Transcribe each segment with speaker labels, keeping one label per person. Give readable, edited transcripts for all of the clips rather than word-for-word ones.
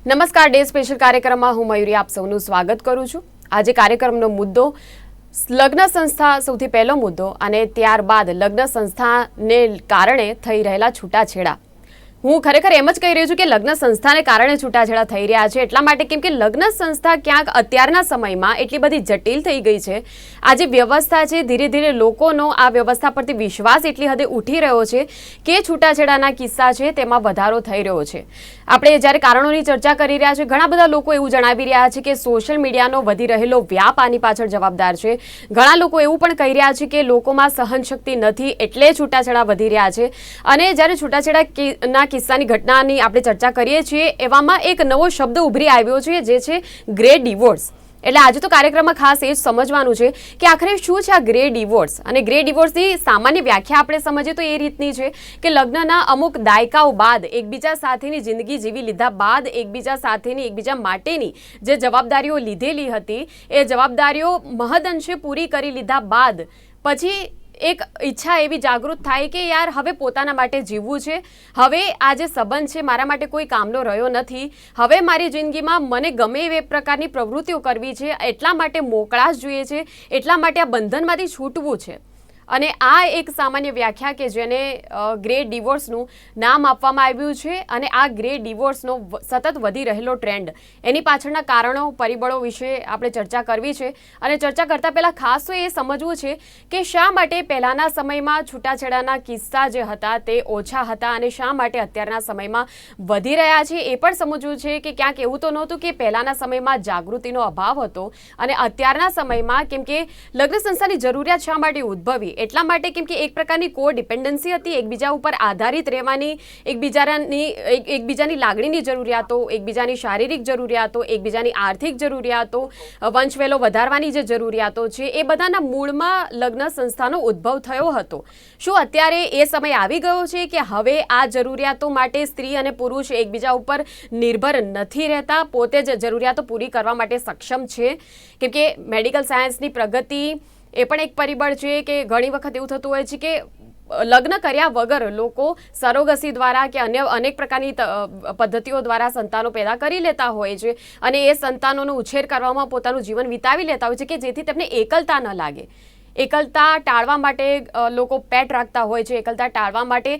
Speaker 1: નમસ્કાર, day special કાર્યક્રમમાં હું મયુરી આપ સૌનું સ્વાગત કરું છું। આજે કાર્યક્રમનો મુદ્દો લગ્ન સંસ્થા સૌથી પહેલો મુદ્દો અને ત્યારબાદ લગ્ન સંસ્થાને કારણે થઈ રહેલા છૂટાછેડા। હું ખરેખર એમ જ કહી રહી છું કે લગ્ન સંસ્થાને કારણે છૂટાછેડા થઈ રહ્યા છે એટલા માટે કેમ કે લગ્ન સંસ્થા ક્યાંક અત્યારના સમયમાં એટલી બધી જટિલ થઈ ગઈ છે। આ જે વ્યવસ્થા છે ધીરે ધીરે લોકોનો આ વ્યવસ્થા પરથી વિશ્વાસ એટલી હદે ઉઠી રહ્યો છે કે છૂટાછેડાના કિસ્સા છે તેમાં વધારો થઈ રહ્યો છે। આપણે જ્યારે કારણોની ચર્ચા કરી રહ્યા છે ઘણા બધા લોકો એવું જણાવી રહ્યા છે કે સોશિયલ મીડિયાનો વધી રહેલો વ્યાપ આની પાછળ જવાબદાર છે। ઘણા લોકો એવું પણ કહી રહ્યા છે કે લોકોમાં સહનશક્તિ નથી એટલે છૂટાછેડા વધી રહ્યા છે। અને જ્યારે છૂટાછેડા કિસ્સાની ઘટનાની આપણે ચર્ચા કરીએ છીએ એવામાં એક નવો શબ્દ ઉભરી આવ્યો છે જે છે ગ્રે ડિવોર્સ। એટલે આજે તો કાર્યક્રમમાં ખાસ એ જ સમજવાનું છે કે આખરે શું છે આ ગ્રે ડિવોર્સ અને ગ્રે ડિવોર્સની સામાન્ય વ્યાખ્યા આપણે સમજીએ તો એ રીતની છે કે લગ્નના અમુક દાયકાઓ બાદ એકબીજા સાથેની જિંદગી જીવી લીધા બાદ એકબીજા સાથેની એકબીજા માટેની જે જવાબદારીઓ લીધેલી હતી એ જવાબદારીઓ મહદઅંશે પૂરી કરી લીધા બાદ પછી એક ઈચ્છા એવી જાગૃત થાય કે યાર હવે પોતાના માટે જીવવું છે, હવે આ જે સંબંધ છે મારા માટે કોઈ કામનો રહ્યો નથી, હવે મારી જિંદગીમાં મને ગમે એવી પ્રકારની પ્રવૃત્તિઓ કરવી છે, એટલા માટે મોકળાશ જોઈએ છે, એટલા માટે આ બંધનમાંથી છૂટવું છે। અને આ એક સામાન્ય વ્યાખ્યા કે જેને ગ્રે ડિવોર્સનું નામ આપવામાં આવ્યું છે। અને આ ગ્રે ડિવોર્સનો સતત વધી રહેલો ટ્રેન્ડ એની પાછળના કારણો પરિબળો વિશે આપણે ચર્ચા કરવી છે। અને ચર્ચા કરતાં પહેલાં ખાસ તો એ સમજવું છે કે શા માટે પહેલાંના સમયમાં છૂટાછેડાના કિસ્સા જે હતા તે ઓછા હતા અને શા માટે અત્યારના સમયમાં વધી રહ્યા છે એ પણ સમજવું છે કે ક્યાંક એવું તો નહોતું કે પહેલાંના સમયમાં જાગૃતિનો અભાવ હતો અને અત્યારના સમયમાં કેમ કે લગ્ન સંસ્થાની જરૂરિયાત શા માટે ઉદ્ભવી એટલા માટે કેમ કે એક પ્રકારની કો ડિપેન્ડન્સી હતી, એકબીજા ઉપર આધારિત રહેવાની, એકબીજાની લાગણીની જરૂરિયાતો, એકબીજાની શારીરિક જરૂરિયાતો, એકબીજાની આર્થિક જરૂરિયાતો, વંશવેલો વધારવાની જે જરૂરિયાતો છે એ બધાના મૂળમાં લગ્ન સંસ્થાનો ઉદ્ભવ થયો હતો। શું અત્યારે એ સમય આવી ગયો છે કે હવે આ જરૂરિયાતો માટે સ્ત્રી અને પુરુષ એકબીજા ઉપર નિર્ભર નથી રહેતા, પોતે જ જરૂરિયાતો પૂરી કરવા માટે સક્ષમ છે? કેમ કે મેડિકલ સાયન્સની પ્રગતિ એ પણ એક પરિબળ છે કે ઘણી વખત એવું થતું હોય છે કે લગ્ન કર્યા વગર લોકો સરોગસી દ્વારા કે અન્ય અનેક પ્રકારની પદ્ધતિઓ દ્વારા સંતાનો પેદા કરી લેતા હોય છે અને એ સંતાનોનો ઉછેર કરવામાં પોતાનું જીવન વિતાવી લેતા હોય છે કે જેથી તેમને એકલતા ન લાગે। એકલતા ટાળવા માટે લોકો પેટ રાખતા હોય છે, એકલતા ટાળવા માટે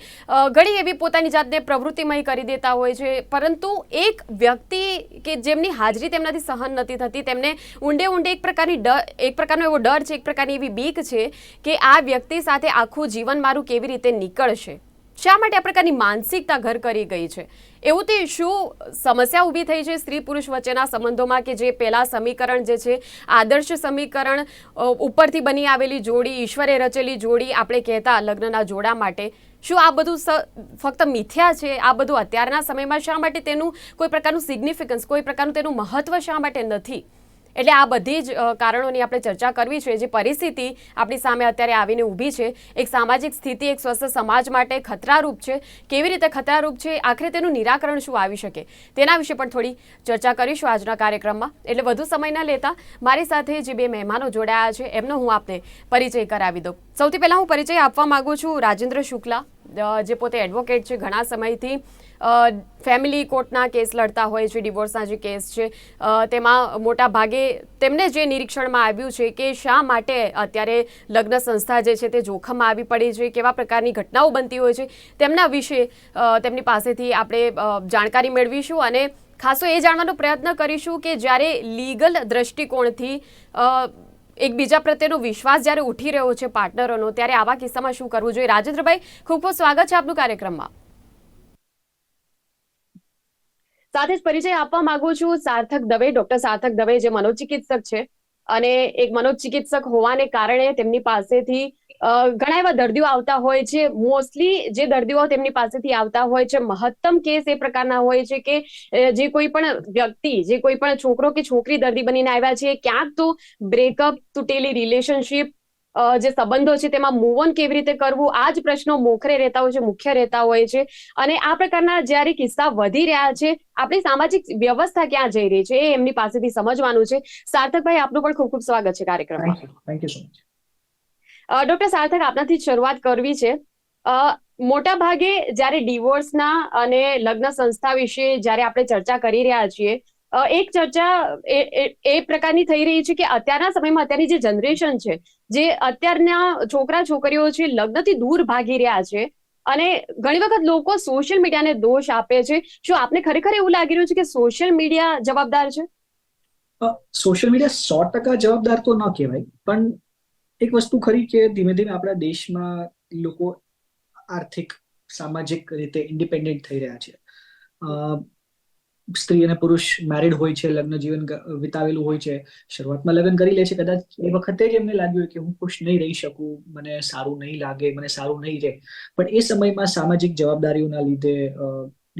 Speaker 1: ઘણી એવી પોતાની જાતને પ્રવૃત્તિમય કરી દેતા હોય છે, પરંતુ એક વ્યક્તિ કે જેમની હાજરી તેમનાથી સહન નથી થતી તેમને ઊંડે એક પ્રકારનો એવો ડર છે, એક પ્રકારની એવી બીક છે કે આ વ્યક્તિ સાથે આખું જીવન મારું કેવી રીતે નીકળશે, શા માટે આ પ્રકારની માનસિકતા ઘર કરી ગઈ છે? એવું તે શું સમસ્યા ઊભી થઈ છે સ્ત્રી પુરુષ વચ્ચેના સંબંધોમાં કે જે પહેલાં સમીકરણ જે છે આદર્શ સમીકરણ ઉપરથી બની આવેલી જોડી, ઈશ્વરે રચેલી જોડી આપણે કહેતા લગ્નના જોડા માટે, શું આ બધું ફક્ત મિથ્યા છે? આ બધું અત્યારના સમયમાં શા માટે તેનું કોઈ પ્રકારનું સિગ્નિફિકન્સ, કોઈ પ્રકારનું તેનું મહત્વ શા માટે નથી? એટલે આ બધી જ કારણોની આપણે ચર્ચા કરવી છે। જે પરિસ્થિતિ આપણી સામે અત્યારે આવીને ઊભી છે એક સામાજિક સ્થિતિ એક સ્વસ્થ સમાજ માટે ખતરારૂપ છે, કેવી રીતે ખતરારૂપ છે, આખરે તેનું નિરાકરણ શું આવી શકે તેના વિશે પણ થોડી ચર્ચા કરીશું આજના કાર્યક્રમમાં। એટલે વધુ સમય ન લેતા મારી સાથે જે બે મહેમાનો જોડાયા છે એમનો હું આપને પરિચય કરાવી દઉં। સૌથી પહેલાં હું પરિચય આપવા માગું છું રાજેન્દ્ર શુક્લા, જે પોતે એડવોકેટ છે, ઘણા સમયથી ફેમિલી કોર્ટના કેસ લડતા હોય છે, ડિવોર્સના જે કેસ છે તેમાં મોટા ભાગે તેમને જે નિરીક્ષણમાં આવ્યું છે કે શા માટે અત્યારે લગ્ન સંસ્થા જે છે તે જોખમમાં આવી પડી છે, કેવા પ્રકારની ઘટનાઓ બનતી હોય છે તેમના વિશે તેમની પાસેથી આપણે જાણકારી મેળવીશું અને ખાસ તો એ જાણવાનો પ્રયત્ન કરીશું કે જ્યારે લીગલ દ્રષ્ટિકોણથી એકબીજા પ્રત્યેનો વિશ્વાસ જ્યારે ઉઠી રહ્યો છે પાર્ટનરોનો ત્યારે આવા કિસ્સામાં શું કરવું જોઈએ। રાજેન્દ્રભાઈ, ખૂબ ખૂબ સ્વાગત છે આપનું કાર્યક્રમમાં। સાથે જ પરિચય આપવા માંગુ છું સાર્થક દવે, ડોક્ટર સાર્થક દવે જે મનોચિકિત્સક છે અને એક મનોચિકિત્સક હોવાને કારણે તેમની પાસેથી ઘણા એવા દર્દીઓ આવતા હોય છે। મોસ્ટલી જે દર્દીઓ તેમની પાસેથી આવતા હોય છે મહત્તમ કેસ એ પ્રકારના હોય છે કે જે કોઈ પણ વ્યક્તિ, જે કોઈ પણ છોકરો કે છોકરી દર્દી બનીને આવ્યા છે ક્યાંક તો બ્રેકઅપ, તૂટેલી રિલેશનશિપ, જે સંબંધો છે તેમાં મૂવ ઓન કેવી રીતે કરવું, આ જ પ્રશ્નો મોખરે રહેતા હોય છે, મુખ્ય રહેતા હોય છે। અને આ પ્રકારના જ્યારે કિસ્સા વધી રહ્યા છે આપણી સામાજિક વ્યવસ્થા ક્યાં જઈ રહી છે એ એમની પાસેથી સમજવાનું છે। સાર્થકભાઈ, આપનું પણ ખૂબ ખૂબ સ્વાગત છે કાર્યક્રમમાં।
Speaker 2: Thank you so much.
Speaker 1: Doctor સાર્થક, આપનાથી શરૂઆત કરવી છે। મોટા ભાગે જ્યારે ડિવોર્સના અને લગ્ન સંસ્થા વિશે જ્યારે આપણે ચર્ચા કરી રહ્યા છીએ, એક ચર્ચા એ પ્રકારની થઈ રહી છે કે અત્યારના સમયમાં અત્યારની જે જનરેશન છે, જે અત્યારના છોકરા છોકરીઓ છે, લગ્નથી દૂર ભાગી રહ્યા છે. અને ઘણી વખત લોકો સોશિયલ મીડિયાને દોષ આપે છે. શું આપને ખરેખર એવું લાગી રહ્યું છે કે સોશિયલ મીડિયા જવાબદાર છે?
Speaker 2: સોશિયલ મીડિયા 100% જવાબદાર તો ન કહેવાય, પણ એક વસ્તુ ખરી કે ધીમે ધીમે આપણા દેશમાં લોકો આર્થિક સામાજિક રીતે ઇન્ડિપેન્ડન્ટ થઈ રહ્યા છે. સ્ત્રી અને પુરુષ મેરિડ હોય છે, લગ્ન જીવન વિતાવેલું હોય છે, શરૂઆતમાં લગ્ન કરી લે છે, કદાચ એ વખતે જ એમને લાગ્યું કે હું ખુશ નહીં રહી શકું, મને સારું નહીં લાગે, મને સારું નહીં રહે. પણ એ સમયમાં સામાજિક જવાબદારીઓના લીધે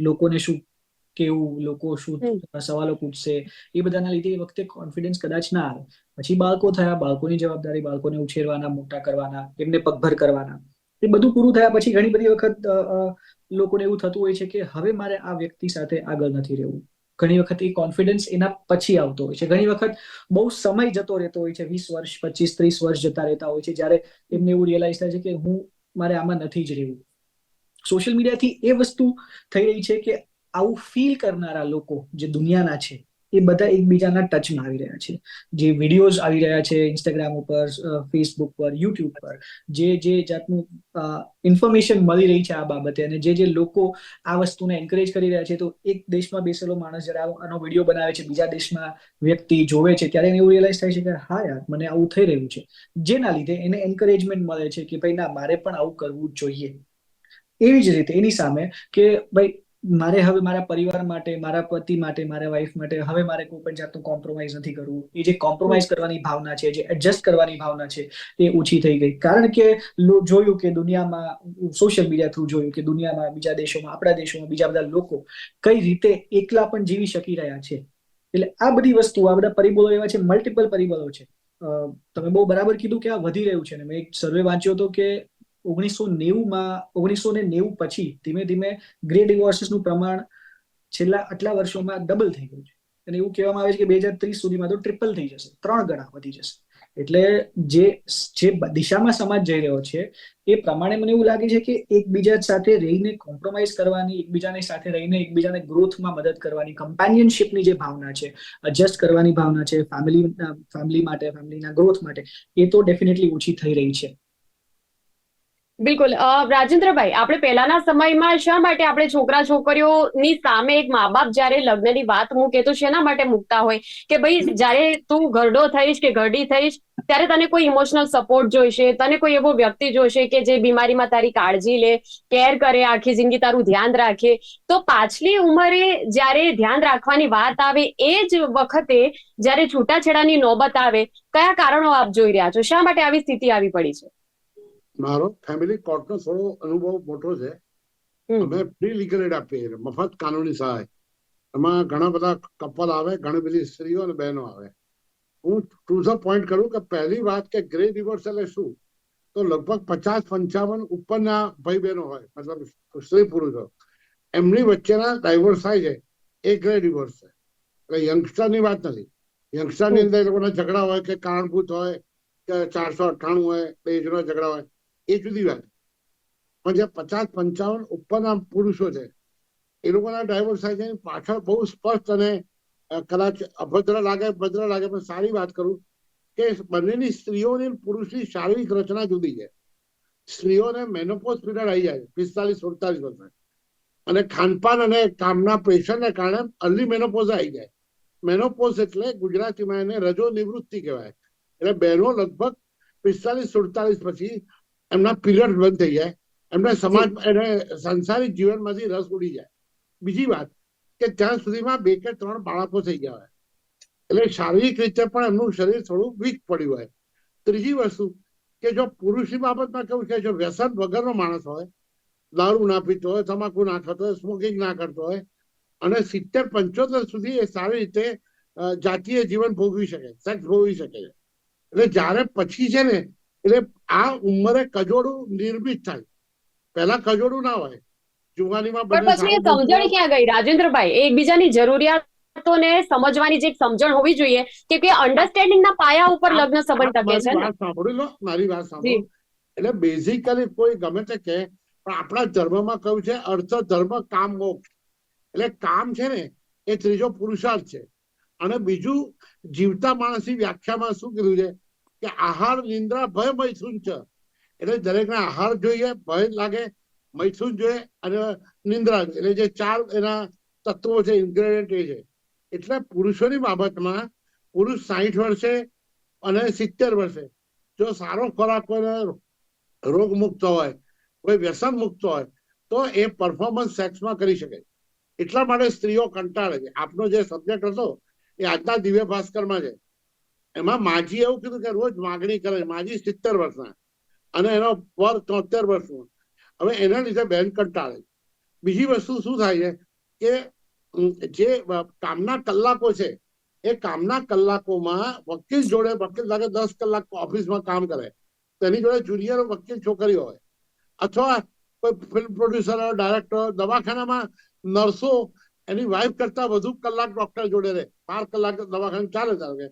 Speaker 2: લોકોને શું કેવું, લોકો શું સવાલો પૂછશે, એ બધાના લીધે એ વખતે કોન્ફિડન્સ કદાચ ના આવે. પછી બાળકો થયા, બાળકોની જવાબદારી, બાળકોને ઉછેરવાના, મોટા કરવાના, એમને પગભર કરવાના. એ બધું પૂરું થયા પછી ઘણી બધી વખત લોકોને એવું થતું હોય છે કે હવે મારે આ વ્યક્તિ સાથે આગળ નથી રહેવું. ઘણી વખત એ કોન્ફિડન્સ એના પછી આવતો હોય છે. ઘણી વખત બહુ સમય જતો રહેતો હોય છે, 20 વર્ષ, 25, 30 વર્ષ જતા રહેતા હોય છે, જ્યારે એમને એવું રિયલાઇઝ થાય છે કે મારે આમાં નથી જ રહેવું. સોશિયલ મીડિયાથી એ વસ્તુ થઈ રહી છે કે આવું ફીલ કરનારા લોકો જે દુનિયાના છે, એ બધા એકબીજાના ટચમાં આવી રહ્યા છે. જે વિડીયોઝ આવી રહ્યા છે ઇન્સ્ટાગ્રામ ઉપર, ફેસબુક પર, યુટ્યુબ પર, જે જાતનું ઇન્ફોર્મેશન મળી રહી છે આ બાબતે, અને જે લોકો આ વસ્તુને એન્કરેજ કરી રહ્યા છે, તો એક દેશમાં બેસેલો માણસ જ્યારે આનો વિડીયો બનાવે છે, બીજા દેશમાં વ્યક્તિ જોવે છે, ત્યારે એને એવું રિયલાઇઝ થાય છે કે હા યાર, મને આવું થઈ રહ્યું છે. જેના લીધે એને એન્કરેજમેન્ટ મળે છે કે ભાઈ ના, મારે પણ આવું કરવું જોઈએ. એવી જ રીતે એની સામે કે ભાઈ મારે હવે મારા પરિવાર માટે, મારા પતિ માટે, મારા વાઈફ માટે હવે મારે કોઈ પણ જાતનું કોમ્પ્રોમાઇઝ નથી કરવું. એ જે કોમ્પ્રોમાઇઝ કરવાની ભાવના છે, જે એડજસ્ટ કરવાની ભાવના છે, એ ઓછી થઈ ગઈ. કારણ કે જોયું કે દુનિયામાં, સોશિયલ મીડિયા થ્રુ જોયું કે દુનિયામાં, બીજા દેશોમાં, આપણા દેશોમાં બીજા બધા લોકો કઈ રીતે એકલા પણ જીવી શકી રહ્યા છે. એટલે આ બધી વસ્તુ, આ બધા પરિબળો એવા છે, મલ્ટિપલ પરિબળો છે. તમે બહુ બરાબર કીધું કે આ વધી રહ્યું છે. મેં એક સર્વે વાંચ્યો હતો કે 1990 પછી ધીમે ધીમે ગ્રે ડિવોર્સિસનું પ્રમાણ છેલ્લા આટલા વર્ષોમાં ડબલ થઈ ગયું છે. અને એવું કહેવામાં આવે છે કે 2030 સુધીમાં તો ટ્રિપલ થઈ જશે, 3 ગણા વધી જશે. એટલે જે દિશામાં સમાજ જઈ રહ્યો છે, એ પ્રમાણે મને એવું લાગે છે કે એકબીજા સાથે રહીને કોમ્પ્રોમાઇઝ કરવાની, એકબીજાની સાથે રહીને એકબીજાને ગ્રોથમાં મદદ કરવાની, કમ્પેનિયનશિપની જે ભાવના છે, એડજસ્ટ કરવાની ભાવના છે, ફેમિલી માટે, ફેમિલીના ગ્રોથ માટે, એ તો ડેફિનેટલી ઓછી થઈ રહી છે.
Speaker 1: બિલકુલ. રાજેન્દ્રભાઈ, આપણે પહેલાના સમયમાં શા માટે આપણે છોકરા છોકરીઓની સામે એક મા બાપ જ્યારે લગ્નની વાત મૂકે તો શેના માટે મૂકતા હોય કે ભાઈ જ્યારે તું ઘરડો થઈશ કે ઘરડી થઈશ ત્યારે તને કોઈ ઇમોશનલ સપોર્ટ જોઈશે, તને કોઈ એવો વ્યક્તિ જોઈશે કે જે બીમારીમાં તારી કાળજી લે, કેર કરે, આખી જિંદગી તારું ધ્યાન રાખે. તો પાછલી ઉંમરે જ્યારે ધ્યાન રાખવાની વાત આવે, એ જ વખતે જ્યારે છૂટાછેડાની નોબત આવે, કયા કારણો આપ જોઈ રહ્યા છો? શા માટે આવી સ્થિતિ આવી પડી છે?
Speaker 3: મારો ફેમિલી કોર્ટનો થોડો અનુભવ મોટો છે. અમે ફ્રી લીગલ એડ આપીએ, મફત કાનૂની સહાય. એમાં ઘણા બધા કપલ આવે, ઘણી બધી સ્ત્રીઓ અને બહેનો આવે. હું ટુ ધ પોઈન્ટ કરું કે પહેલી વાત કે ગ્રે ડિવોર્સ એટલે શું, તો લગભગ 50-55 ઉપરના ભાઈ બહેનો હોય, મતલબ સ્ત્રી પુરુષો, એમની વચ્ચેના ડાયવોર્સ થાય છે, એ ગ્રે ડિવોર્સ છે. એટલે યંગસ્ટરની વાત નથી. યંગસ્ટરની અંદર એ લોકોના ઝઘડા હોય કે કારણભૂત હોય કે 498 હોય, એજનો ઝઘડા હોય, એ જુદી વાત. પણ જે 50-55 ઉપરના પુરુષો છે, એ લોકોના ડાયવોર્સ થાય છે. પાછળ બહુ સ્પષ્ટ અને કદાચ અભદ્ર લાગે, ભદ્ર લાગે, પણ સારી વાત કરું કે બંનેની સ્ત્રીઓની પુરુષની શારીરિક રચના જુદી છે. સ્ત્રીઓને મેનોપોઝ પીરિયડ આવી જાય 45-47 વર્ષે, અને ખાનપાન અને કામના પ્રેશરને કારણે અર્લી મેનોપોઝ આવી જાય. મેનોપોઝ એટલે ગુજરાતીમાં એને રજો નિવૃત્તિ કહેવાય. એટલે બહેનો લગભગ 45-47 પછી એમના પીરિયડ બંધ થઈ જાય, એમને સમાજ, એને સંસારિક જીવનમાંથી રસ ઉડી જાય. બીજી વાત કે ત્યાં સુધીમાં 2 કે 3 બાળકો થઈ ગયા હોય, એટલે શારીરિક રીતે પણ એમનું શરીર થોડું વીક પડ્યું હોય. ત્રીજી વસ્તુ કે જો પુરુષની બાબતમાં કેવું છે, જો વ્યસન વગરનો માણસ હોય, દારૂ ના પીતો હોય, તમાકુ ના ખાતો હોય, સ્મોકિંગ ના કરતો હોય, અને 70-75 સુધી એ સારી રીતે જાતીય જીવન ભોગવી શકે, સેક્સ ભોગવી શકે છે. એટલે જ્યારે પછી છે ને, એટલે આ ઉંમરે કજોડું નિર્મિત થાય. પહેલા કજોડું ના હોય, જુવાનીમાં
Speaker 1: પણ પછી એ સમજણ ક્યાં ગઈ રાજેન્દ્રભાઈ? એકબીજાની જરૂરિયાતોને સમજવાની જે સમજણ હોવી જોઈએ કે અન્ડરસ્ટેન્ડિંગના પાયા ઉપર લગ્ન સંબંધ ટકે છે ને.
Speaker 3: વાત સાંભળી લો, મારી વાત સાંભળો. એટલે બેઝિકલી કોઈ ગમે તે કે પણ આપણા ધર્મમાં કહ્યું છે અર્થ ધર્મ કામ મોક્ષ, એટલે કામ છે ને એ ત્રીજો પુરુષાર્થ છે. અને બીજું જીવતા માણસની વ્યાખ્યામાં શું કીધું છે કે આહાર નિંદ્રા ભય મૈથુન છે, એટલે દરેકને આહાર જોઈએ, ભય લાગે, મૈથુન જોઈએ અને નિંદ્રા, એટલે જે 4 એના તત્વો છે, ઇન્ગ્રેડિયન્ટ એ છે. એટલે પુરુષોની બાબતમાં પુરુષ 60 વર્ષે અને 70 વર્ષે જો સારો ખોરાક હોય, રોગ મુક્ત હોય, કોઈ વ્યસન મુક્ત હોય તો એ પરફોર્મન્સ સેક્સમાં કરી શકે. એટલા માટે સ્ત્રીઓ કંટાળે છે. આપનો જે સબ્જેક્ટ હતો એ આજના દિવ્ય ભાસ્કરમાં છે. એમાં માજી એવું કીધું કે રોજ માગણી કરે છે. માજી 70 વર્ષના અને એનો વર 73 વર્ષનો. હવે એના લીધે બેન કંટાળે. બીજી વસ્તુ શું થાય છે કે જે કામના કલાકો છે એ કામના કલાકોમાં વકીલ જોડે, વકીલ લાગે 10 કલાક ઓફિસમાં કામ કરે, તેની જોડે જુનિયર વકીલ છોકરીઓ હોય, અથવા કોઈ ફિલ્મ પ્રોડ્યુસર, ડાયરેક્ટર, દવાખાનામાં નર્સો એની વાઇફ કરતા વધુ કલાક ડોક્ટર જોડે રહે. 12 કલાક દવાખાનું ચાલે, ધારો કે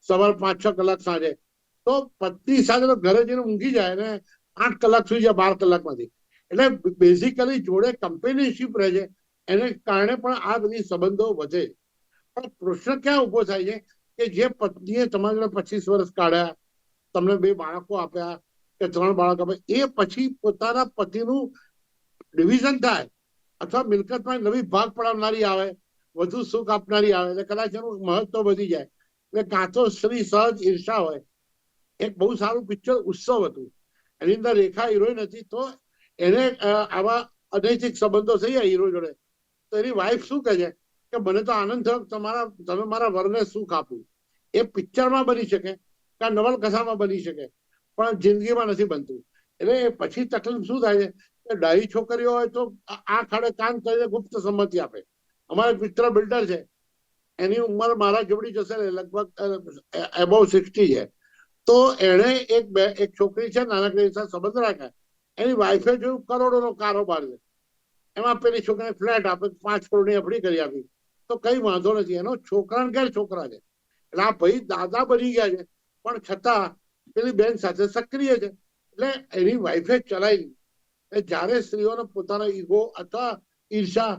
Speaker 3: સવારે 5-6 કલાક સાંજે, તો પત્ની સાથે તો ઘરે જઈને ઊંઘી જાય ને 8 કલાક સુઈ જાય 12 કલાકમાંથી. એટલે બેઝિકલી જોડે કમ્પેનિયનશીપ રહે છે, એને કારણે પણ આ બધી સંબંધો વધે. પણ પ્રશ્ન ક્યાં ઉભો થાય છે કે જે પત્નીએ તમારા જોડે 25 વર્ષ કાઢ્યા, તમને 2 બાળકો આપ્યા કે 3 બાળકો આપ્યા, એ પછી પોતાના પતિનું ડિવિઝન થાય અથવા મિલકતમાં નવી ભાગ પડાવનારી આવે, વધુ સુખ આપનારી આવે, એટલે કદાચ એનું મહત્વ વધી જાય. એટલે કાં તો સ્ત્રી સહજ ઈર્ષા હોય. એક બહુ સારું પિક્ચર ઉત્સવ હતું, એની અંદર રેખા હિરોઈન હતી, તો એને આવા અનૈતિક સંબંધો થઈ જાય હીરો જોડે, તો એની વાઈફ શું કહે છે કે મને તો આનંદ થયો, તમે મારા વરને સુખ આપ્યું. એ પિક્ચરમાં બની શકે કે નવલકથામાં બની શકે, પણ જિંદગીમાં નથી બનતું. એટલે પછી તકલીફ શું થાય છે કે ડાહી છોકરીઓ હોય તો આ ખાડે કાન કરીને ગુપ્ત સંમતિ આપે. અમારે એક મિત્ર બિલ્ડર છે, એની ઉંમર મારા જેવડી જશે ને, લગભગ એબોવ 60 છે. તો એણે એક છોકરી છે નાનકડી સાથે સંબંધ રાખ્યા. એની વાઈફે જોયું કરોડોનો કારોબાર છે, એમાં પેલી છોકરીને ફ્લેટ આપે, 5 કરોડની એફડી કરી આપી, તો કઈ વાંધો નથી. એનો છોકરાને ઘેર છોકરા છે, એટલે આ ભાઈ દાદા બની ગયા છે, પણ છતાં પેલી બેન સાથે સક્રિય છે. એટલે એની વાઈફે ચલાવી. જયારે સ્ત્રીઓને પોતાનો ઈગો અથવા ઈર્ષા,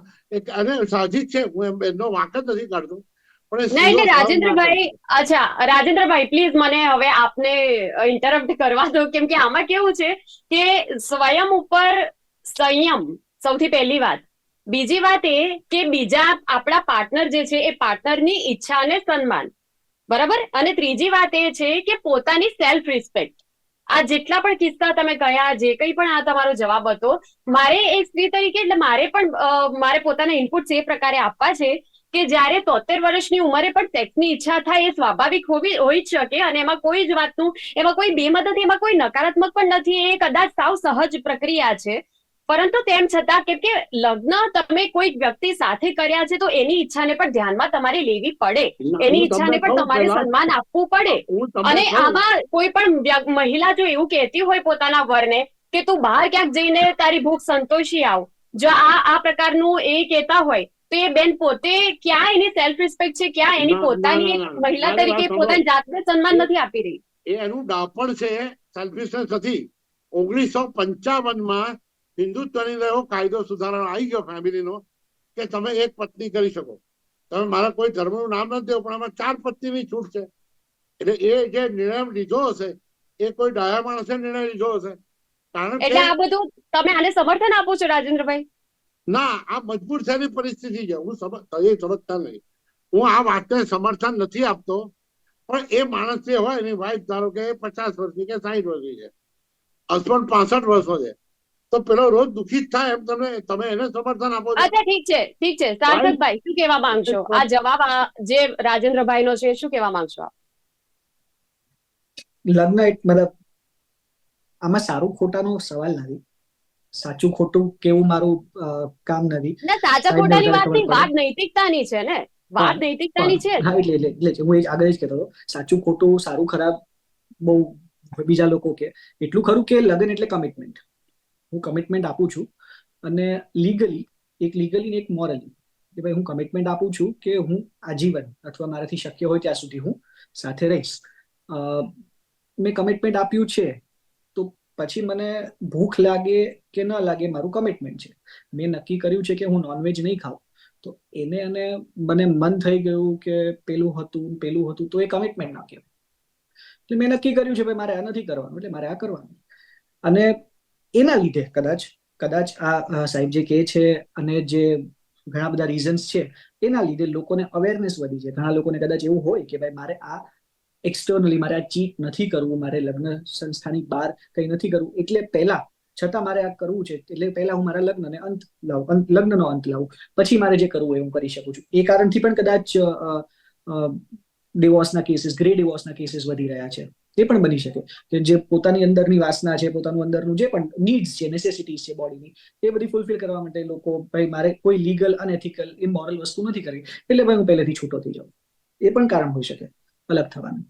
Speaker 3: અને સાહજિક છે, હું એમ બેનનો વાંક જ નથી કાઢતો, પણ એ
Speaker 1: ના
Speaker 3: સ્ત્રીઓ
Speaker 1: એટલે રાજેન્દ્રભાઈ, અચ્છા રાજેન્દ્રભાઈ પ્લીઝ મને હવે આપને ઇન્ટરપ્ટ કરવા દો, કેમ કે આમાં કેવું છે કે સ્વયં ઉપર સંયમ સૌથી પહેલી વાત. બીજી વાત એ કે બીજા આપણા પાર્ટનર જે છે એ પાર્ટનરની ઈચ્છા અને સન્માન, બરાબર. અને ત્રીજી વાત એ છે કે પોતાની સેલ્ફ રિસ્પેક્ટ. આ જેટલા પણ કિસ્સા તમે કહ્યા, જે કંઈ પણ આ તમારો જવાબ હતો, મારે એક સ્ત્રી તરીકે એટલે મારે પોતાના ઇનપુટ્સ એ પ્રકારે આપવા છે કે જ્યારે 73 વર્ષની ઉંમરે પણ સેક્સની ઈચ્છા થાય એ સ્વાભાવિક હોઈ જ શકે, અને એમાં કોઈ જ વાતનું, એમાં કોઈ બેમદદ, એમાં કોઈ નકારાત્મક પણ નથી. એ કદાચ સાવ સહજ પ્રક્રિયા છે. પરંતુ તેમ છતાં કેમ કે લગ્ન તમે કોઈ વ્યક્તિ સાથે કર્યા છે તો એની ઈચ્છાને પણ ધ્યાનમાં તમારે લેવી પડે, એની ઈચ્છાને પણ તમારે સન્માન આપવું પડે. અને આમાં કોઈ પણ મહિલા જો એવું કહેતી હોય પોતાના વરને કે તું બહાર ક્યાંક જઈને તારી ભૂખ સંતોષી આવ, જો આ પ્રકારનું એ કહેતા હોય, તો એ બેન પોતે ક્યાં એની સેલ્ફ રિસ્પેક્ટ છે, ક્યાં એની પોતાની એક મહિલા તરીકે પોતાની જાતને સન્માન નથી આપી રહી.
Speaker 3: એ એનું ડાપણ છે, સેલ્ફિશનેસ નથી. 1955માં હિન્દુત્વની એવો કાયદો સુધારો આવી ગયો ફેમિલીનો કે તમે એક પત્ની કરી શકો. તમે મારા કોઈ ધર્મનું નામ નથી દેવું, પણ આમાં 4 પત્નીની છૂટ છે. એટલે એ જે નિર્ણય લીધો હશે એ કોઈ ડાયા માણસે નિર્ણય લીધો હશે. કારણ
Speaker 1: એટલે આ બધું તમે આને સમર્થન આપો છો રાજેન્દ્રભાઈ?
Speaker 3: ના, આ મજબૂર થયેલી પરિસ્થિતિ છે. હું સમજતા નહીં, હું આ વાતને સમર્થન નથી આપતો. પણ એ માણસ જે હોય એની વાઈફ ધારો કે 50 વર્ષની કે 60 વર્ષની છે, હસબન્ડ 65 વર્ષનો છે, તો પેલો રોજ દુઃખી થાય એમ તમે એને સમર્થન આપો છો?
Speaker 1: અચ્છા ઠીક છે સાર્થકભાઈ, શું કહેવા માંગશો? આ જવાબ જે રાજેન્દ્રભાઈનો છે, શું કહેવા માંગશો આપ?
Speaker 2: લગ્ન મતલબ આમાં સારું ખોટાનો સવાલ નથી. સાચું ખોટું કેવું મારું કામ નથી.
Speaker 1: ના, સાચા ખોટાની વાત નહીં, વાત નૈતિકતાની છે ને, વાત નૈતિકતાની છે.
Speaker 2: હા, એટલે હું આગળ જ કહેતો હતો, સાચું ખોટું, સારું ખરાબ બહુ બીજા લોકો કે એટલું ખરું કે લગ્ન એટલે કમિટમેન્ટ. હું કમિટમેન્ટ આપું છું, અને લીગલી ને એક મોરલી, કે ભાઈ હું કમિટમેન્ટ આપું છું કે હું આજીવન અથવા મારાથી શક્ય હોય ત્યાં સુધી હું સાથે રહીશ. મેં કમિટમેન્ટ આપ્યું છે, તો પછી મને ભૂખ લાગે કે ન લાગે મારું કમિટમેન્ટ છે. મેં નક્કી કર્યું છે કે હું નોનવેજ નહીં ખાઉં, તો એને અને મને મન થઈ ગયું કે પેલું હતું તો એ કમિટમેન્ટ ના કહેવાય. એટલે મેં નક્કી કર્યું છે ભાઈ મારે આ નથી કરવાનું, એટલે મારે આ કરવાનું. અને એના લીધે કદાચ આ સાહેબ જે કહે છે અને જે ઘણા બધા રીઝન્સ છે એના લીધે લોકોને અવેરનેસ વધી છે. ઘણા લોકોને કદાચ એવું હોય કે ભાઈ મારે આ એક્સટર્નલી મારે આ ચીટ નથી કરવું, મારે લગ્ન સંસ્થાની બહાર કંઈ નથી કરવું, એટલે પહેલા છતાં મારે આ કરવું છે, એટલે પહેલા હું મારા લગ્નનો અંત લાવું, પછી મારે જે કરવું હોય હું કરી શકું છું. એ કારણથી પણ કદાચ ડિવોર્સના કેસીસ, ગ્રે ડિવોર્સના કેસીસ વધી રહ્યા છે. એ પણ બની શકે કે જે પોતાની અંદરની વાસના છે, પોતાનું અંદરનું જે પણ નીડ્સ છે, નેસેસિટીઝ છે બોડીની, એ બધી ફૂલફિલ કરવા માટે લોકો ભાઈ મારે કોઈ લીગલ, અનએથિકલ, ઇમોરલ વસ્તુ નથી કરવી, એટલે ભાઈ હું પહેલેથી છૂટો થઈ જાઉં. એ પણ કારણ હોઈ શકે અલગ થવાનું.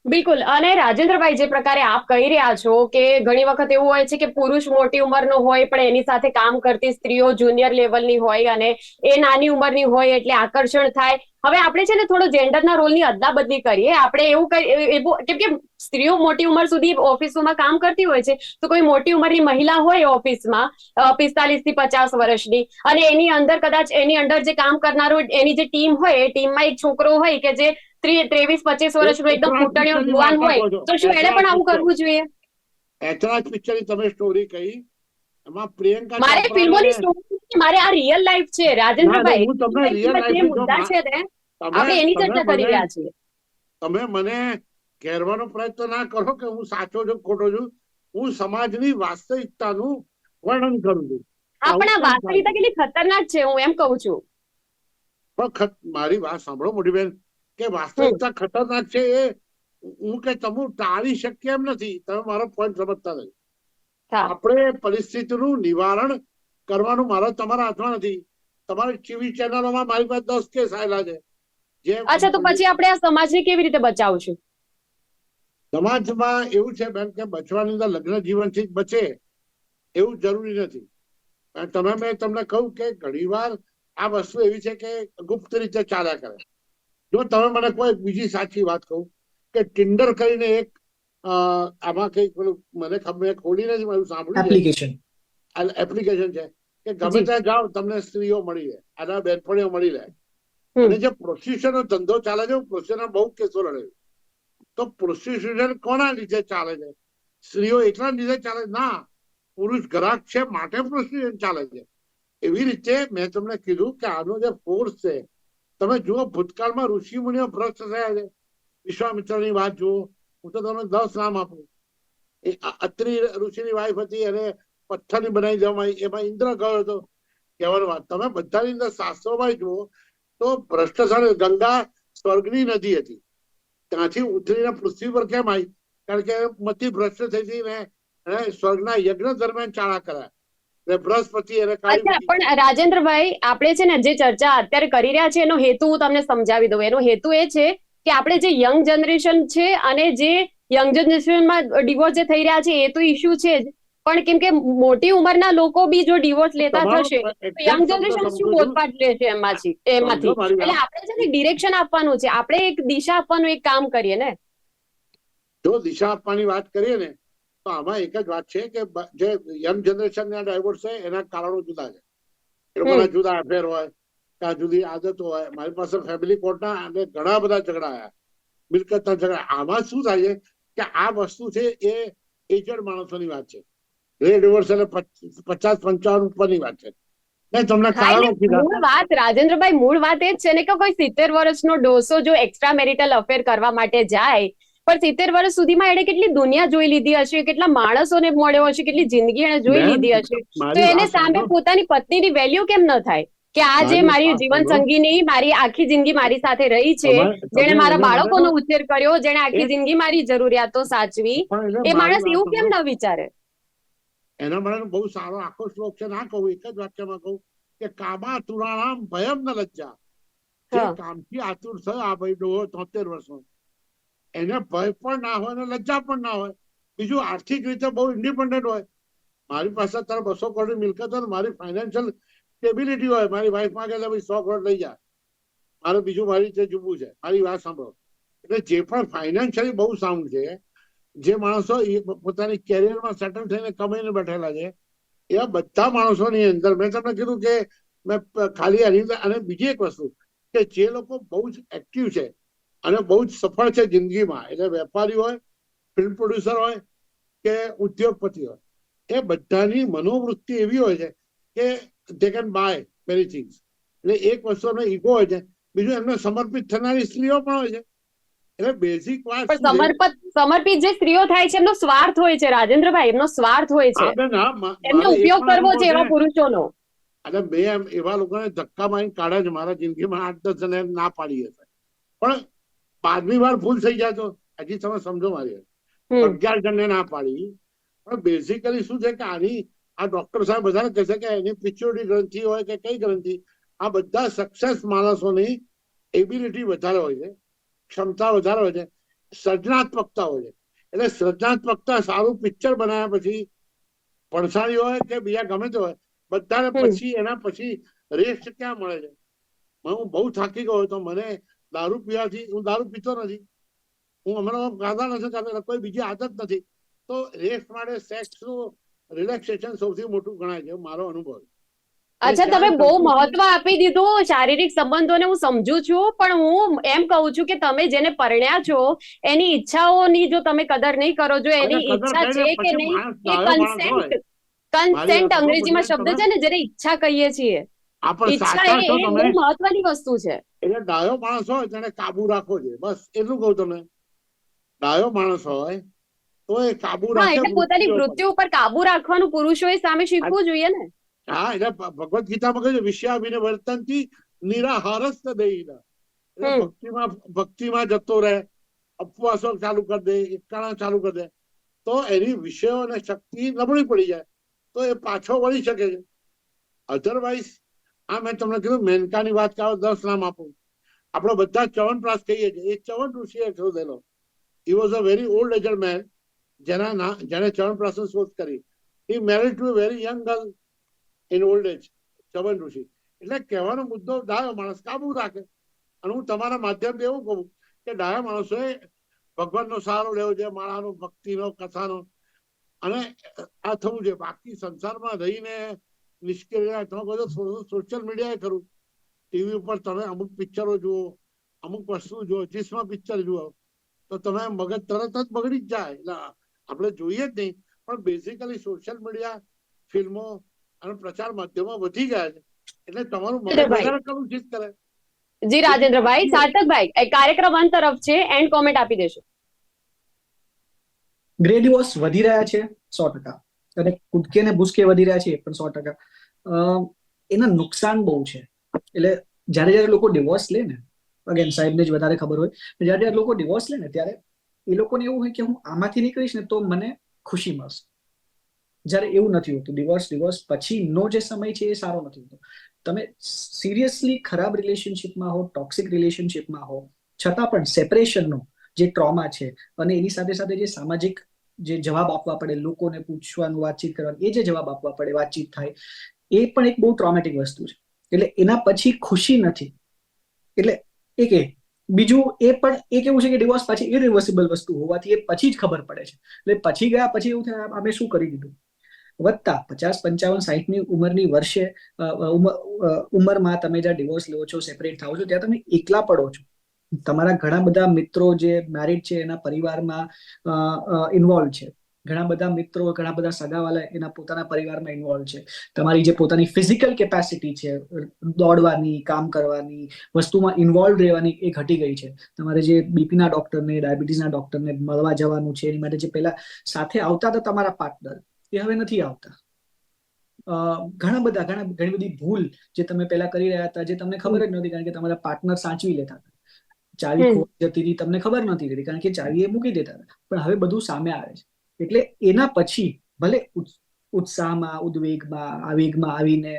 Speaker 1: બિલકુલ. અને રાજેન્દ્રભાઈ, જે પ્રકારે આપ કહી રહ્યા છો કે ઘણી વખત એવું હોય છે કે પુરુષ મોટી ઉંમરનો હોય પણ એની સાથે કામ કરતી સ્ત્રીઓ જુનિયર લેવલની હોય અને એ નાની ઉંમરની હોય એટલે આકર્ષણ થાય. હવે આપણે છે ને થોડો જેન્ડરના રોલની અદલા-બદલી કરીએ. આપણે એવું કેમ કે સ્ત્રીઓ મોટી ઉંમર સુધી ઓફિસોમાં કામ કરતી હોય છે, તો કોઈ મોટી ઉંમરની મહિલા હોય ઓફિસમાં 45 થી 50 વર્ષની, અને એની અંદર કદાચ એની અંડર જે કામ કરનારો એની જે ટીમ હોય એ ટીમમાં એક છોકરો હોય કે જે 23-25 વર્ષનો એકદમ ફૂટણીઓ જુવાન હોય, તો શું એને પણ આવું કરવું જોઈએ?
Speaker 3: એચરાજ પિક્ચરની તમે સ્ટોરી કહી, એમાં પ્રિયંકા
Speaker 1: મારે ફિલ્મોની સ્ટોરી, મારે આ રિયલ લાઈફ છે રાજેન્દ્રભાઈ.
Speaker 3: હું તમને રિયલ
Speaker 1: જે મુદ્દા છે ને આપણે એની ચર્ચા કરી રહ્યા છીએ.
Speaker 3: તમે મને ઘેરવાનો પ્રયત્ન ના કરો કે હું સાચો છું ખોટો છું. હું સમાજની વાસ્તવિકતાનું વર્ણન કરું છું.
Speaker 1: આપણા વાસ્તવિકતા કેટલી ખતરનાક છે હું એમ કહું છું.
Speaker 3: પણ મારી વાત સાંભળો મોટી બેન, કે વાસ્તવિકતા ખતરનાક છે એ હું કે તમે ટાળી શકીએ એમ નથી. તમે મારો પોઈન્ટ સમજતા નથી. આપણે પરિસ્થિતિનું નિવારણ કરવાનું મારો તમારા હાથમાં નથી. તમારી ટીવી ચેનલોમાં મારી પાસે 10 કેસ આવેલા છે.
Speaker 1: અચ્છા, તો પછી આપણે આ સમાજને કેવી રીતે બચાવશું?
Speaker 3: સમાજમાં એવું છે બેન કે બચવાની અંદર લગ્ન જીવનથી જ બચે એવું જરૂરી નથી. મેં તમને કહ્યું કે ઘણીવાર આ વસ્તુ એવી છે કે ગુપ્ત રીતે ચાલ્યા કરે. જો તમે મને કોઈ બીજી સાચી વાત કહું કે ટિન્ડર કરીને એક આમાં કઈ મને ખબર ખોલી નથી, મારું સાંભળ્યું એપ્લિકેશન છે કે ગમે ત્યાં જાઓ તમને સ્ત્રીઓ મળી રહે, આના બેનપણીઓ મળી રહે. અને જે પ્રોસ્ટિટ્યુશનનો ધંધો ચાલે છે, પ્રોસ્ટિટ્યુશન બહુ કેસો લડે. તો પ્રોસ્ટિટ્યુશન કોના લીધે ચાલે છે? સ્ત્રીઓ એટલા લીધે ચાલે ના, પુરુષ ગ્રાહક છે માટે પ્રોસ્ટિટ્યુશન ચાલે છે. એવી રીતે મેં તમને કીધું કે આનો જે ફોર્સ છે, તમે જુઓ ભૂતકાળમાં ઋષિ મુનિઓ ભ્રષ્ટ થયા છે. વિશ્વામિત્રની વાત જુઓ, હું તો તમને 10 નામ આપું. અત્રિ ઋષિની વાઈફ હતી અને પથ્થરની બનાવી દેવામાં આવી, એમાં ઇન્દ્ર ગયો હતો. કહેવાની વાત તમે બધાની અંદર શાસ્ત્રોમાં જુઓ તો ભ્રષ્ટાચાર. ગંગા સ્વર્ગની નદી હતી, ત્યાંથી ઉતરીને પૃથ્વી પર કેમ આવી? કારણ કે મતિ ભ્રષ્ટ થઈ હતી ને સ્વર્ગના યજ્ઞ દરમિયાન ચાળા કર્યા. બૃહસ્પતિ એને
Speaker 1: પણ રાજેન્દ્રભાઈ, આપણે છે ને જે ચર્ચા અત્યારે કરી રહ્યા છે એનો હેતુ હું તમને સમજાવી દઉં. એનો હેતુ એ છે કે આપણે જે યંગ જનરેશન છે અને જે યંગ જનરેશનમાં ડિવોર્સ જે થઈ રહ્યા છે એ તો ઇશ્યુ છે જ, પણ કેમ કે મોટી ઉંમરના લોકો બી જો ડિવોર્સ લેતા થશે તો યંગ જનરેશન શું બોધપાઠ લે છે એમાંથી. એટલે આપણે છે ને ડિરેક્શન આપવાનું છે, આપણે એક દિશા આપવાનું એક કામ કરીએ ને.
Speaker 3: જો દિશા આપવાની વાત કરીએ ને તો આમાં એક જ વાત છે કે જે યંગ જનરેશનના ડાયવોર્સ છે એના કારણો જુદા છે. એ લોકોના જુદા અફેર હોય, ત્યાં જુદી આદતો હોય. મારી પાસે ફેમિલી કોર્ટના અને ઘણા બધા ઝઘડા આવ્યા, મિલકતના ઝઘડા. આમાં શું થાય છે કે આ વસ્તુ છે એ એજડ માણસોની વાત છે. ડિવોર્સ એટલે 50-55 ઉપરની વાત છે.
Speaker 1: મૂળ વાત રાજેન્દ્રભાઈ, મૂળ વાત એ જ છે ને કે કોઈ 70 વર્ષનો ડોસો જો એક્સ્ટ્રા મેરિટલ અફેર કરવા માટે જાય, પણ 70 વર્ષ સુધીમાં એને કેટલી દુનિયા જોઈ લીધી હશે, કેટલા માણસોને મળ્યો હશે, કેટલી જિંદગી એને જોઈ લીધી હશે, તો એને સામે પોતાની પત્નીની વેલ્યુ કેમ ન થાય કે આ જે મારી જીવન સંગીની મારી આખી જિંદગી મારી સાથે રહી છે, જેણે મારા બાળકોનો ઉછેર કર્યો, જેણે આખી જિંદગી મારી જરૂરિયાતો સાચવી, એ માણસ એવું કેમ ન વિચારે?
Speaker 3: એના માટે બહુ સારો આખો શ્લોક છે, ના કહું એક જ વાક્યમાં કહું કે કામા તુરાણામ ભયમ ન લજ્જા. જે કામથી આતુર થયો આ ભાઈ ડોહો 73 વર્ષનો, એને ભય પણ ના હોય ને લજ્જા પણ ના હોય. બીજું આર્થિક રીતે બહુ ઇન્ડિપેન્ડન્ટ હોય. મારી પાસે અત્યારે 200 કરોડની મિલકત હોય, મારી ફાઇનાન્શિયલ સ્ટેબિલિટી હોય. મારી વાઈફ માંગે એટલે 100 કરોડ લઈ જાય, મારે બીજું મારી રીતે જુબું છે. મારી વાત સાંભળો, એટલે જે પણ ફાઇનાન્શિયલી બહુ સાઉન્ડ છે જે માણસો પોતાની કેરિયરમાં સેટલ થઈને કમાઈને બેઠેલા છે એવા બધા માણસોની અંદર મેં તમને કીધું કે મેં ખાલી અને બીજી એક વસ્તુ કે જે લોકો બહુ જ એક્ટિવ છે અને બહુ જ સફળ છે જિંદગીમાં, એટલે વેપારી હોય, ફિલ્મ પ્રોડ્યુસર હોય કે ઉદ્યોગપતિ હોય, એ બધાની મનોવૃત્તિ એવી હોય છે કે they can buy many things. એટલે એક વસ્તુ એમનો ઈગો હોય છે, બીજું એમને સમર્પિત થનારી સ્ત્રીઓ પણ હોય છે. એટલે બેઝિક વાત
Speaker 1: પણ સમર્પિત જે સ્ત્રીઓ થાય છે એમનો સ્વાર્થ હોય છે રાજેન્દ્રભાઈ, એમનો સ્વાર્થ હોય છે, એમનો ઉપયોગ કરવો છે એવા પુરુષોનો.
Speaker 3: એટલે મેં એવા લોકોને ધક્કા મારીને કાઢ્યા છે મારા જિંદગીમાં, 8-10 જણે ના પાડી હશે, પણ 5મી વાર ભૂલ થઈ જાય તો હજી તમે સમજો મારી 11 જણને ના પાડી. પણ બેઝિકલી શું છે કે આની આ ડોક્ટર સાહેબ બધાને કહેશે કે એની પિચ્યુટરી ગ્રંથિ હોય કે કઈ ગ્રંથિ, આ બધા સક્સેસ માણસોની એબિલિટી વધારે હોય છે, ક્ષમતા વધારે હોય છે, સર્જનાત્મકતા હોય છે. એટલે સર્જનાત્મકતા સારું પિક્ચર બનાવ્યા પછી પડસારી હોય કે બીજા ગમે તે હોય, બધાને પછી એના પછી રેસ્ટ ક્યાં મળે છે. હું બહુ થાકી ગયો તો મને દારૂ પીવાથી, હું દારૂ પીતો નથી, હું હમણાં ગાધા નથી કરતો, કોઈ બીજી આદત નથી, તો રેસ્ટ માટે સેક્સનું રિલેક્સેશન સૌથી મોટું ગણાય છે, મારો અનુભવ.
Speaker 1: અચ્છા, તમે બહુ મહત્વ આપી દીધું શારીરિક સંબંધોને, હું સમજુ છું, પણ હું એમ કહું છું કે તમે જેને પરણ્યા છો એની ઈચ્છાઓની જો તમે કદર નહીં કરો, જો એની ઈચ્છા છે કે નહીં, એ કન્સેન્ટ અંગ્રેજીમાં શબ્દ છે ને જેને ઈચ્છા કહીએ છીએ, ઈચ્છા એ બહુ મહત્વની વસ્તુ છે.
Speaker 3: એટલે ડાયો માણસ હોય તેને કાબુ રાખવો છે, બસ એટલું કહું તમને. ડાયો માણસ હોય તો એ કાબુ રાખે,
Speaker 1: એટલે પોતાની વૃત્તિ ઉપર કાબુ રાખવાનું પુરુષોએ સામે શીખવું જોઈએ ને.
Speaker 3: હા, એટલે ભગવદ ગીતામાં કહ્યું છે વિષયાભિને વર્તનથી નિરાહારસ્ત દેહીના. એટલે ભક્તિમાં જતો રહે, ઉપવાસો ચાલુ કરી દે, એકાણા ચાલુ કરી દે, તો એની વિષયો અને શક્તિ નબળી પડી જાય, તો એ પાછો વળી શકે છે. અધરવાઇઝ આ મેં તમને કીધું મેનકાની વાત કરો, 10 નામ આપું. આપણે બધા ચ્યવનપ્રાશ કહીએ છીએ, એ ચ્યવન ઋષિએ શોધેલો. He was a very old aged man, જેને ચ્યવનપ્રાશની શોધ કરી. He married to a very young girl in old age, ચ્યવન ઋષિ. એટલે કહેવાનો મુદ્દો ડાયો માણસ કાબુ રાખે. અને હું તમારા માધ્યમથી એવું કહું કે ડાયા માણસોએ ભગવાનનો સહારો લેવો છે, માળાનો, ભક્તિનો, કથાનો, અને આ થવું છે. બાકી સંસારમાં રહીને નિષ્ક્રિય તમે બધું સોશિયલ મીડિયાએ કરું, ટીવી ઉપર તમે અમુક પિક્ચરો જુઓ, અમુક વસ્તુ જુઓ, જીસમાં પિક્ચર જુઓ, તો તમે મગજ તરત જ બગડી જ જાય. એટલે આપણે જોઈએ જ નહીં, પણ બેઝિકલી સોશિયલ મીડિયા, ફિલ્મો અને પ્રચાર માધ્યમો વધી ગયા છે, એટલે તમારું મગજ વધારે કલુષિત કરે.
Speaker 1: જી રાજેન્દ્રભાઈ, સાર્થકભાઈ, કાર્યક્રમ અંત તરફ છે, એન્ડ કોમેન્ટ આપી દેશો.
Speaker 2: ગ્રે ડિવોર્સ વધી રહ્યા છે 100%, અને કૂદકે ને ભૂસકે વધી રહ્યા છે એ પણ 100%. એના નુકસાન બહુ છે. એટલે જયારે લોકો ડિવોર્સ લે ને, અગેન સાહેબને જ વધારે ખબર હોય, જયારે લોકો ડિવોર્સ લે ને ત્યારે એ લોકોને એવું હોય કે હું આમાંથી નીકળીશ ને તો મને ખુશી મળશે. જયારે એવું નથી હોતું. ડિવોર્સ પછીનો જે સમય છે એ સારો નથી હોતો. તમે સિરિયસલી ખરાબ રિલેશનશિપમાં હો, ટોક્સિક રિલેશનશિપમાં હો, છતાં પણ સેપરેશનનો જે ટ્રોમા છે અને એની સાથે સાથે જે સામાજિક જે જવાબ આપવા પડે, લોકોને પૂછવાનું, વાતચીત કરવાનું, એ જે જવાબ આપવા પડે, વાતચીત થાય, એ પણ એક બહુ ટ્રોમેટિક વસ્તુ છે. એટલે એના પછી ખુશી નથી. એટલે બીજું એ પણ એક એવું છે કે ડિવોર્સ પાછી ઇરિવર્સિબલ વસ્તુ હોવાથી એ પછી જ ખબર પડે છે. એટલે પછી ગયા પછી એવું થાય અમે શું કરી દીધું. વધતા 50, 55, 60ની ઉંમરની વર્ષે ઉંમરમાં તમે જ્યાં ડિવોર્સ લો છો, સેપરેટ થાઓ છો, ત્યાં તમે એકલા પડો છો. તમારા ઘણા બધા મિત્રો જે મેરિડ છે એના પરિવારમાં ઇન્વોલ્વ છે. ઘણા બધા મિત્રો, ઘણા બધા સગાવાલા એના પોતાના પરિવારમાં ઇન્વોલ્વ છે. તમારી જે પોતાની ફિઝિકલ કેપેસિટી છે, દોડવાની, કામ કરવાની, વસ્તુમાં ઇન્વોલ્વ રહેવાની, એ ઘટી ગઈ છે. તમારે જે બીપીના ડોક્ટરને, ડાયાબિટીસના ડોક્ટરને મળવા જવાનું છે, એની માટે જે પહેલા સાથે આવતા હતા તમારા પાર્ટનર, એ હવે નથી આવતા. ઘણી બધી ભૂલ જે તમે પહેલા કરી રહ્યા હતા, જે તમને ખબર જ નહોતી, કારણ કે તમારા પાર્ટનર સાચવી લેતા હતા. ચાવી ખોવાઈ જતી હતી, તમને ખબર નહોતી રહેતી, કારણ કે ચાવી એ મૂકી દેતા હતા. પણ હવે બધું સામે આવે છે. એટલે એના પછી ભલે ઉત્સાહમાં, ઉદ્વેગમાં, આવેગમાં આવીને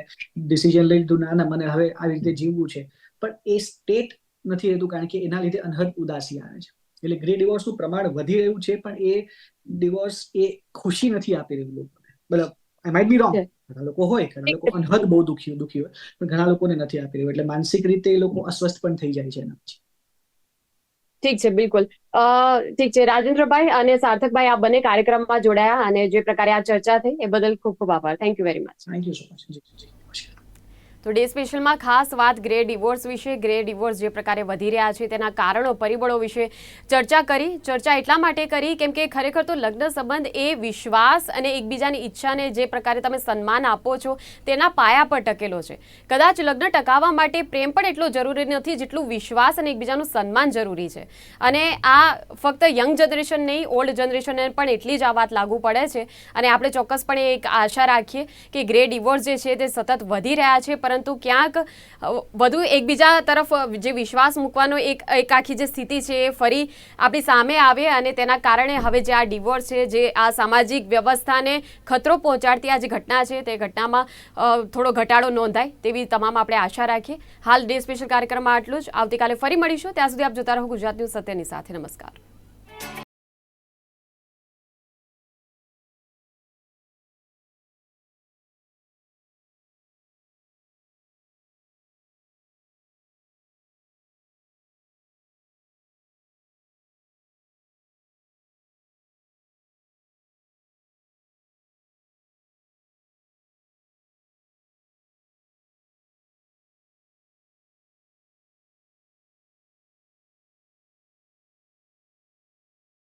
Speaker 2: ડિસિઝન લઈ લીધું, ના મને હવે આવી રીતે જીવવું છે, પણ એ સ્ટેટ નથી રહેતું, કારણ કે એના લીધે અનહદ ઉદાસી આવે છે. એટલે ગ્રે ડિવોર્સનું પ્રમાણ વધી રહ્યું છે, પણ એ ડિવોર્સ એ ખુશી નથી આપી રહ્યું લોકોને. મતલબ આઈ માઇટ બી રોંગ, ઘણા લોકો હોય, ઘણા લોકો અનહદ બહુ દુખી હોય, પણ ઘણા લોકોને નથી આપી રહ્યું. એટલે માનસિક રીતે એ લોકો અસ્વસ્થ પણ થઈ જાય છે એના પછી.
Speaker 1: ઠીક છે, બિલકુલ. ઠીક છે, રાજેન્દ્રભાઈ અને સાર્થકભાઈ, આ બંને કાર્યક્રમમાં જોડાયા અને જે પ્રકારે આ ચર્ચા થઈ એ બદલ ખૂબ ખૂબ આભાર. Thank you very much.
Speaker 2: Thank you so much. જી જી નમસ્કાર.
Speaker 1: તો ડે સ્પેશિયલમાં ખાસ વાત ગ્રે ડિવોર્સ વિશે, ગ્રે ડિવોર્સ જે પ્રકારે વધી રહ્યા છે તેના કારણો, પરિબળો વિશે ચર્ચા કરી. ચર્ચા એટલા માટે કરી કેમ કે ખરેખર તો લગ્ન સંબંધ એ વિશ્વાસ અને એકબીજાની ઈચ્છાને જે પ્રકારે તમે સન્માન આપો છો તેના પાયા પર ટકેલો છે. કદાચ લગ્ન ટકાવવા માટે પ્રેમ પણ એટલો જરૂરી નથી જેટલું વિશ્વાસ અને એકબીજાનું સન્માન જરૂરી છે. અને આ ફક્ત યંગ જનરેશન નહીં, ઓલ્ડ જનરેશનને પણ એટલી જ આ વાત લાગુ પડે છે. અને આપણે ચોક્કસપણે એક આશા રાખીએ કે ગ્રે ડિવોર્સ જે છે તે સતત વધી રહ્યા છે, પરંતુ ક્યાંક વધુ એકબીજા તરફ જે વિશ્વાસ મૂકવાનો એક આખી જે સ્થિતિ છે એ ફરી આપણી સામે આવે અને તેના કારણે હવે જે આ ડિવોર્સ છે, જે આ સામાજિક વ્યવસ્થાને ખતરો પહોંચાડતી આ જે ઘટના છે તે ઘટનામાં થોડો ઘટાડો નોંધાય તેવી તમામ આપણે આશા રાખીએ. હાલ ડે સ્પેશિયલ કાર્યક્રમમાં આટલું જ. આવતીકાલે ફરી મળીશું. ત્યાં સુધી આપ જોતા રહો ગુજરાત ન્યૂઝ સત્યની સાથે. નમસ્કાર.